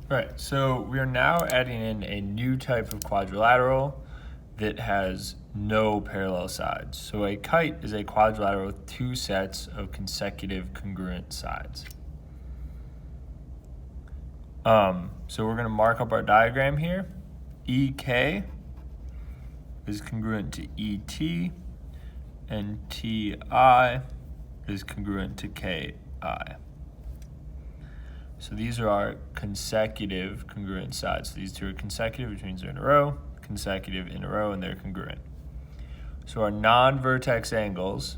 Right, so we are now adding in a new type of quadrilateral that has no parallel sides. So a kite is a quadrilateral with two sets of consecutive congruent sides. So we're going to mark up our diagram here. EK is congruent to ET, and TI is congruent to KI. So these are our consecutive congruent sides. So these two are consecutive, which means they're in a row, consecutive in a row, and they're congruent. So our non-vertex angles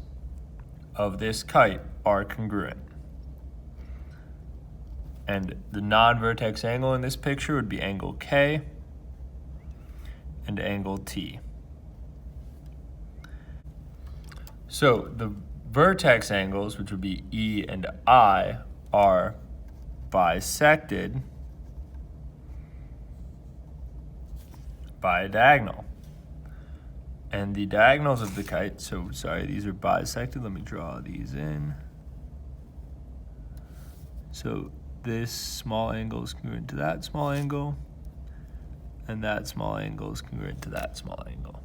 of this kite are congruent. And the non-vertex angle in this picture would be angle K and angle T. So the vertex angles, which would be E and I, are bisected by a diagonal. And the diagonals of the kite, so sorry, these are bisected. Let me draw these in. So this small angle is congruent to that small angle, and that small angle is congruent to that small angle.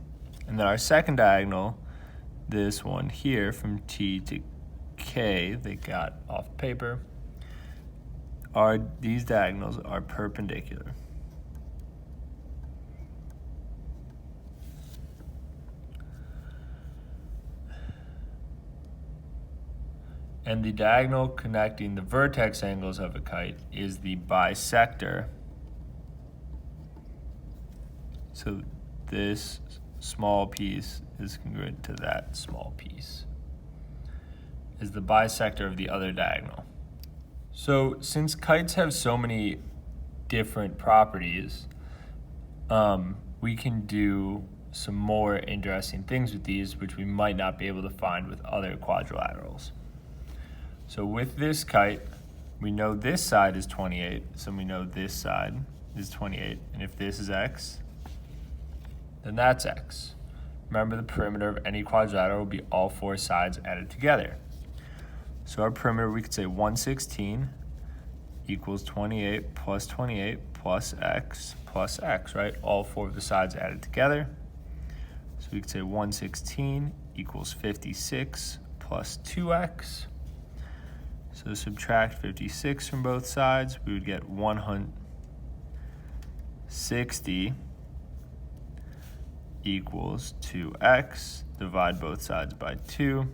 And then our second diagonal, this one here from T to K, they got off paper, these diagonals are perpendicular. And the diagonal connecting the vertex angles of a kite is the bisector. So this small piece is congruent to that small piece, is the bisector of the other diagonal. So since kites have so many different properties, we can do some more interesting things with these, which we might not be able to find with other quadrilaterals. So with this kite, we know this side is 28, so we know this side is 28. And if this is x, then that's x. Remember, the perimeter of any quadrilateral will be all four sides added together. So our perimeter, we could say 116 equals 28 plus x, right? All four of the sides added together. So we could say 116 equals 56 plus 2x. So subtract 56 from both sides, we would get 160 equals 2x. Divide both sides by 2.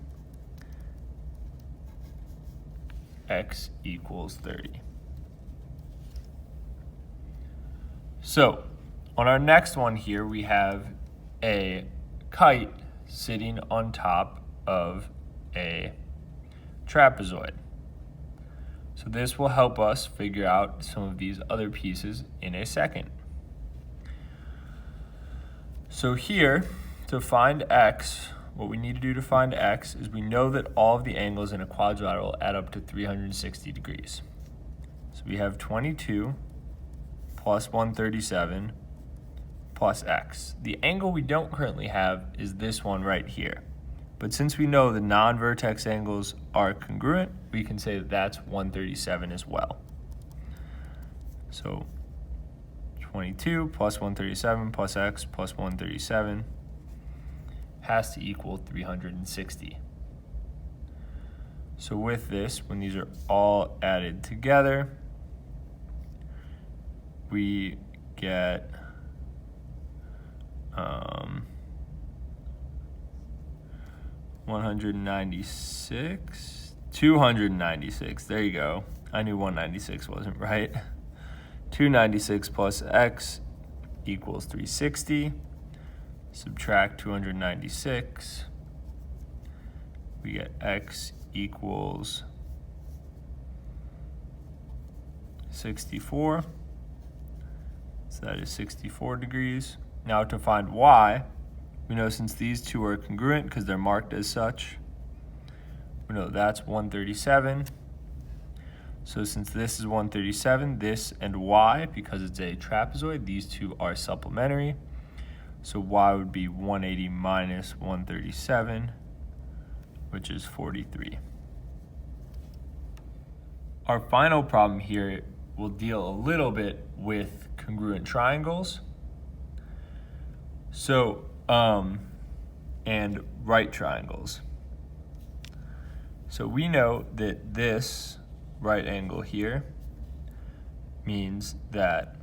X equals 30. So on our next one here, we have a kite sitting on top of a trapezoid. So this will help us figure out some of these other pieces in a second. So here, to find x, what we need to do to find x is we know that all of the angles in a quadrilateral add up to 360 degrees. So we have 22 plus 137 plus x. The angle we don't currently have is this one right here. But since we know the non-vertex angles are congruent, we can say that that's 137 as well. So 22 plus 137 plus x plus 137 has to equal 360. So with this, when these are all added together, we get 196, 296, there you go. I knew 196 wasn't right. 296 plus x equals 360. Subtract 296. We get x equals 64. So that is 64 degrees. Now to find y, we know since these two are congruent because they're marked as such, we know that's 137. So since this is 137, this and y, because it's a trapezoid, these two are supplementary. So y would be 180 minus 137, which is 43. Our final problem here we'll deal a little bit with congruent triangles. So, and right triangles. So we know that this right angle here means that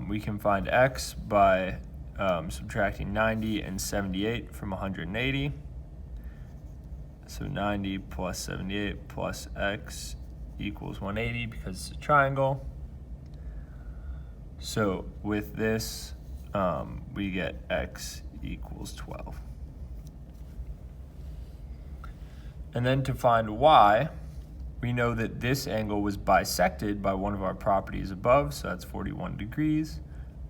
we can find x by subtracting 90 and 78 from 180. So 90 plus 78 plus x equals 180 because it's a triangle. So with this, we get x equals 12. And then to find y, we know that this angle was bisected by one of our properties above, so that's 41 degrees.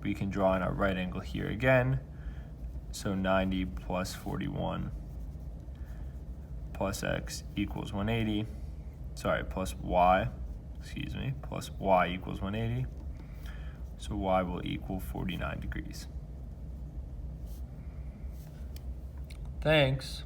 We can draw in our right angle here again. So 90 plus 41 plus x equals 180. Sorry, plus y, excuse me, plus y equals 180. So y will equal 49 degrees. Thanks.